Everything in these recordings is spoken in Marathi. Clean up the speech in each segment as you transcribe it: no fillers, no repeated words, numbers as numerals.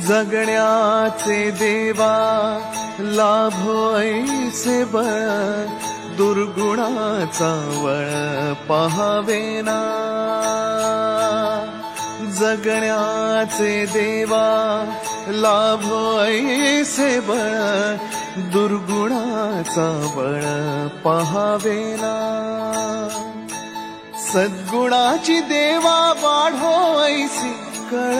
जगण्याचे देवा लाभो ऐसे बळ दुर्गुणाचा वळ पहावेना जगण्याचे देवा लाभो ऐसे बळ दुर्गुणाचा बळ पहावेना सद्गुणाची देवा वाढो ऐसी कळ.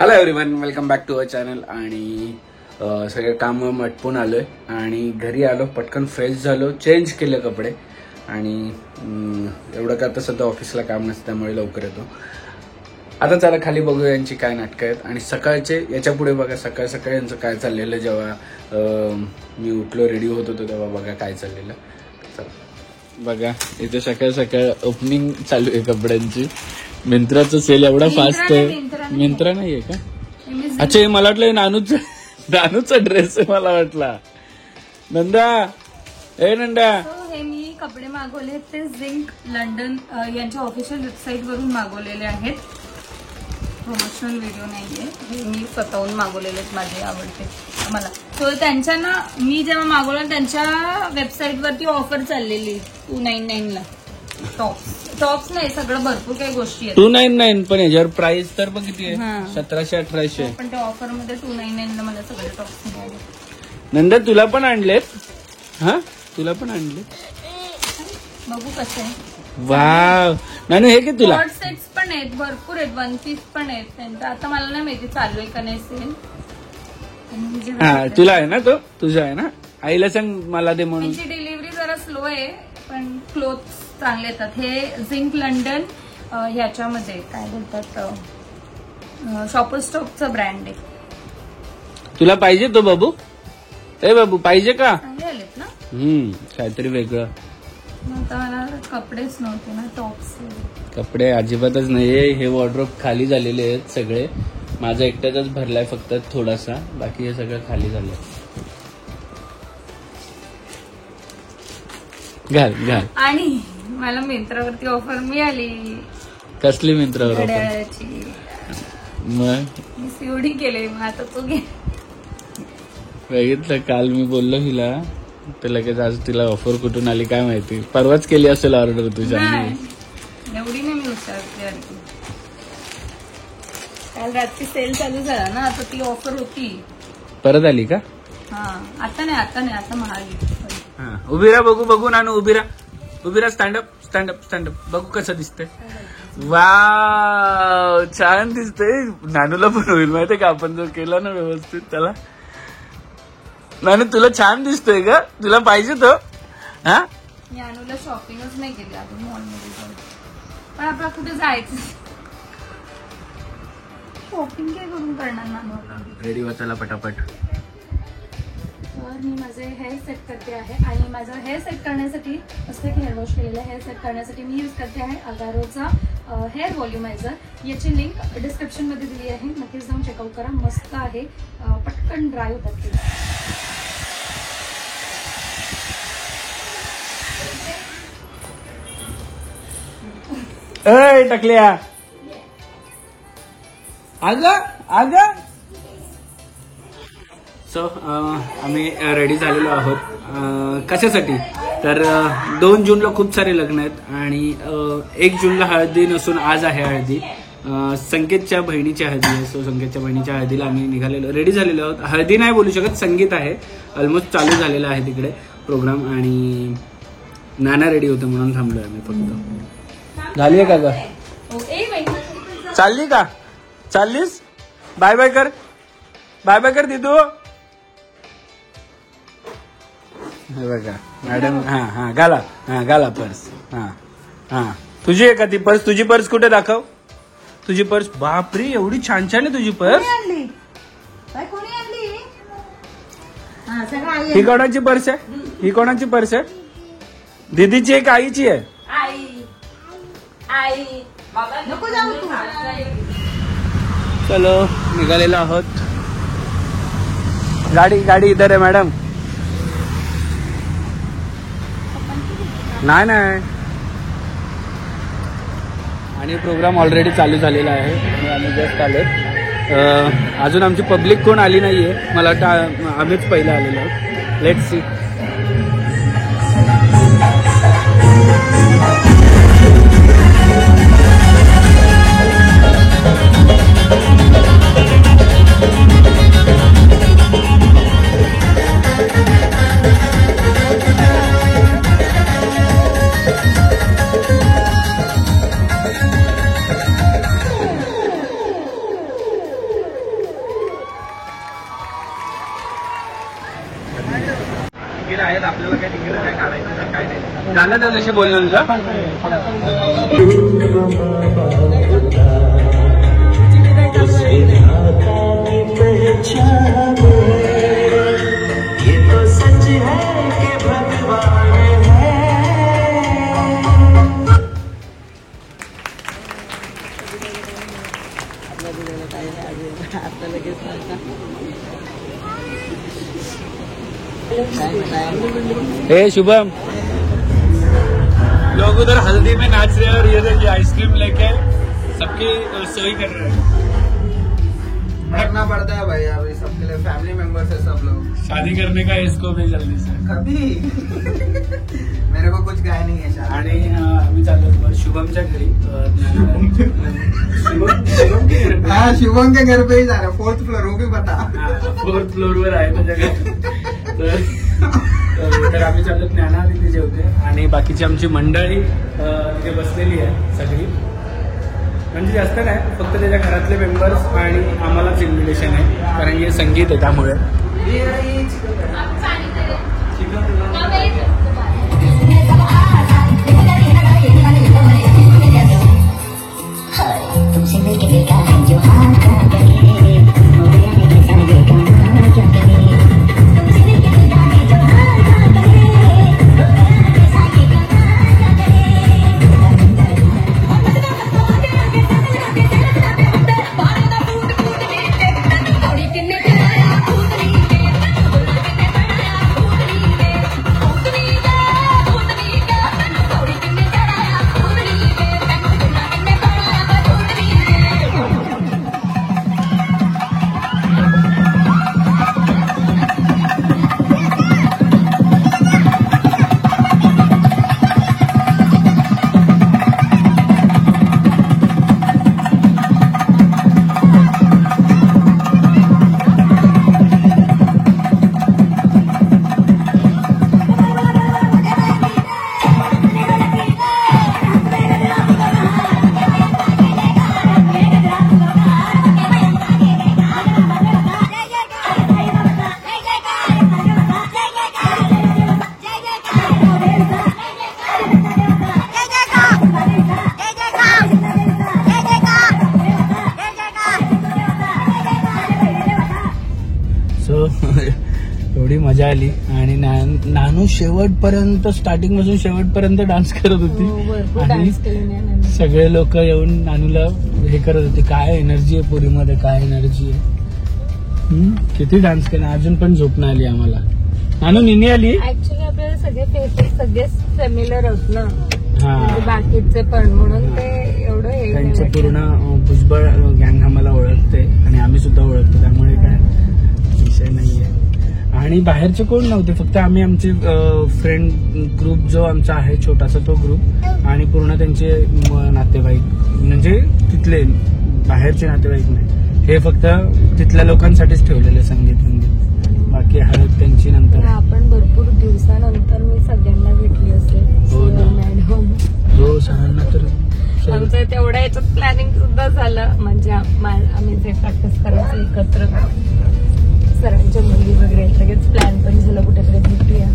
Hello everyone, welcome back to our channel. आणि सगळे काम मटपून आलोय आणि घरी आलो, पटकन फ्रेश झालो, चेंज केले कपडे आणि एवढं का आता सध्या ऑफिसला काम नसतं त्यामुळे लवकर येतो. आता चला खाली बघूया यांची काय नाटकं आहेत. आणि सकाळचे याच्या पुढे बघा सकाळ सकाळी यांचं काय चाललेलं. जेव्हा मी उठलो रेडी होत होतो तेव्हा बघा काय चाललेलं. बघा इथे सकाळ सकाळ ओपनिंग चालू आहे कपड्यांची. मिंत्राचं सेल एवढा फास्ट आहे. मिंत्रा नाहीये का? अच्छा, हे मला वाटलं नानूचा ड्रेस आहे. मला वाटला नंदा. ए नंदा, हे मी कपडे मागवले ते झिंक लंडन यांच्या ऑफिशियल वेबसाईट वरून मागवलेले आहेत. प्रमोशनल व्हिडिओ नाहीये, हे मी स्वतःहून मागवलेले माझे आवडते मला. तो त्यांच्या ना मी जेव्हा मागवलं त्यांच्या वेबसाईट वरती ऑफर चाललेली 299 ला. टॉप्स नाही, सगळं भरपूर काही गोष्टी आहेत. 299 पण याच्यावर प्राइस तर बघ किती आहे, 1700-1800. पण त्या ऑफर मध्ये 299 ला मला सगळे टॉप्स मिळाले. नंदा तुला पण आणलेत? हा, तुला पण आणले. बघू कसं आहे. वाव नानू, हे की तुला शॉर्ट सेट्स पण आहेत, भरपूर आहेत, वन पीस पण आहेत त्यांचं. आता मला नाही माहिती चालू आहे का नाही सेल. हा, तुला आहे ना, तो तुझा आहे ना. आईला सांग मला दे म्हणून. त्यांची डिलिव्हरी जरा स्लो आहे पण क्लोथ्स चांगले येतात. हे झिंक लंडन ह्याच्यामध्ये काय बोलतात, शॉपर स्टॉपचं ब्रँड आहे. तुला पाहिजे तो बाबू? ए बाबू पाहिजे का? चांगले आलेत ना. काहीतरी वेगळं. आता मला कपडेच नव्हते ना, टॉप्स. कपडे अजिबातच नाहीये. हे वॉर्डरोब खाली झालेले आहेत सगळे. माझा एकट्याचाच भरलाय फक्त थोडासा, बाकी हे सगळं खाली झालंय. घाल घाल. आणि मला मिंत्रावरती ऑफर मिळाली. कसली मिंत्रावर? घड्याळाची. मग मी सीओडी केले. मग आता तो घे. बघितलं, काल मी बोललो हिला तर लगेच आज तिला ऑफर कुठून आली काय माहिती. परवाच केली असेल ऑर्डर तुझ्या. एवढी नाही मी विचारते. काल रात्री सेल चालू झाला ना, आता ती ऑफर होती. परत आली का? हा, आता नाही, आता महागली. उभी राहा, बघू नानू, उभी राहा. स्टँडअप बघू कसं दिसतंय. वाव, छान दिसतंय. नानूला पण होईल माहितीये का आपण जर केला ना व्यवस्थित त्याला. नानू तुला छान दिसतोय का? तुला पाहिजे तो? हा, मी अनुला शॉपिंगच नाही केली आपण मॉलमध्ये जाऊन. पण आपला कुठे जायचं, शॉपिंग काय करून करणार नानू. रेडी वाचायला पटापट. तर मी माझे हेअर सेट करते आहे आणि माझं हेअर सेट करण्यासाठी असं की हेअर वॉश केलेलं हेअर सेट करण्यासाठी मी यूज करते आहे अगारोचा हेअर व्हॉल्युमायझर. याची लिंक डिस्क्रिप्शन मध्ये दिली आहे, नक्कीच जाऊन चेकआउट करा. मस्त आहे, पटकन ड्राय होतात ते. टकल्या आगा. सो आम्ही रेडी झालेलो आहोत. कशासाठी तर 2 जूनला खूप सारे लग्न आहेत आणि 1 जूनला हळदी नसून आज आहे हळदी. संकेतच्या बहिणीची हळदी आहे. सो संकेतच्या बहिणीच्या हळदीला आम्ही निघालेलो, रेडी झालेलो आहोत. हळदी नाही बोलू शकत, संगीत आहे. ऑलमोस्ट चालू झालेला आहे तिकडे प्रोग्राम आणि नाना रेडी होतं म्हणून थांबलोय आम्ही फक्त. झाली का ग? चालली का? चाललीस? बाय बाय कर दिदू. हे बघा मॅडम. हा घाला पर्स. हा तुझी आहे का ती पर्स? तुझी पर्स कुठे दाखव. तुझी पर्स. बापरे, एवढी छान आहे तुझी पर्स. ही कोणाची पर्स आहे? दीदीची आहे का आईची आहे? आई नको जाऊ तू. चलो निघालेलो आहोत. गाडी इधर आहे मॅडम. नाही. आणि प्रोग्राम ऑलरेडी चालू झालेला आहे. आम्ही जस्ट आलो. अजून आमची पब्लिक कोण आली नाहीये, मला वाटतं आम्हीच पहिला आलेलो आहोत. Let's see. आपल्याला काही तिकीट काय काढायचं काय नाही. झालं तर जसे बोलणं तुझं. हे शुभम, लोग उधर हल्दी में नाच रहे हैं और ये देखिए आइसक्रीम लेके सबकी सोई कर रहे हैं. करना पड़ता है भाई, अभी सबके लिए फैमिली मेंबर्स है सब लोग. शादी करने का इसको भी जल्दी से कभी मेरे को कुछ काय नाही आहे शादी. आणि आम्ही चाललो शुभमच्या घरी. हाँ शिवम के घर पे ही जा रहे, 4th फ्लोर, वो भी बता. 4th फ्लोर वर आहे माझ्या घर. तर आम्ही चाललो ज्ञाना तिथे जेवते आणि बाकीची आमची मंडळी तिथे बसलेली आहे सगळी. म्हणजे जास्त नाही, फक्त त्याच्या घरातले मेंबर्स आणि आम्हालाच इन्व्हिटेशन आहे, कारण हे संगीत आहे त्यामुळे. एवढी मजा आली. आणि नानू शेवटपर्यंत, स्टार्टिंग पासून शेवटपर्यंत डान्स करत होती आणि सगळे लोक येऊन नानूला हे करत होते. काय एनर्जी आहे पुरीमध्ये, काय एनर्जी आहे. किती डान्स केला, अजून पण झोप नाही आली आम्हाला. नानू निनी आली. ऍक्च्युली आपल्याला सगळे फेसेस सगळेच फेमिलर होत ना, बाकीचे पण, म्हणून ते एवढं त्यांचं पूर्ण भुजबळ गँग आम्हाला ओळखते आणि आम्ही सुद्धा ओळखतो, त्यामुळे काय विषय नाहीये. आणि बाहेरचे कोण नव्हते, फक्त आम्ही आमचे फ्रेंड ग्रुप जो आमचा आहे छोटासा तो ग्रुप, आणि पूर्ण त्यांचे नातेवाईक, म्हणजे तिथले बाहेरचे नातेवाईक नाही, हे फक्त तिथल्या लोकांसाठीच ठेवलेले संगीत. बाकी हळद त्यांची नंतर. आपण भरपूर दिवसानंतर मी सगळ्यांना भेटली असेल. हो ना मॅडम, हो सरांना तर. आमचं तेवढ्या याच्यात प्लॅनिंग सुद्धा झालं, म्हणजे आम्ही जे प्रॅक्टिस करायचं एकत्र, सरांच्या मुली वगैरे लगेच प्लॅन पण झालं कुठेतरी भेटूया.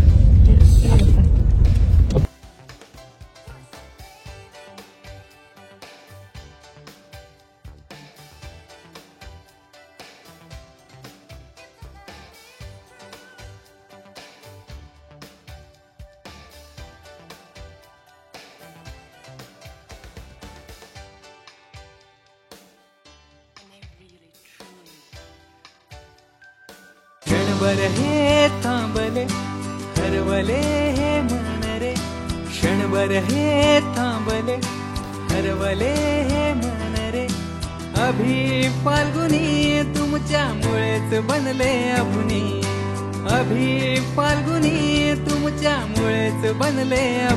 क्षणभर हे थांबले हरवले हे मन रे, क्षणभर हे थांबले हरवले हे मन रे, अभी फाल्गुनी तुमच्यामुळेच बनले अपुनी, अभि फाल्गुनी तुमच्यामुळेच बनले अपुनी.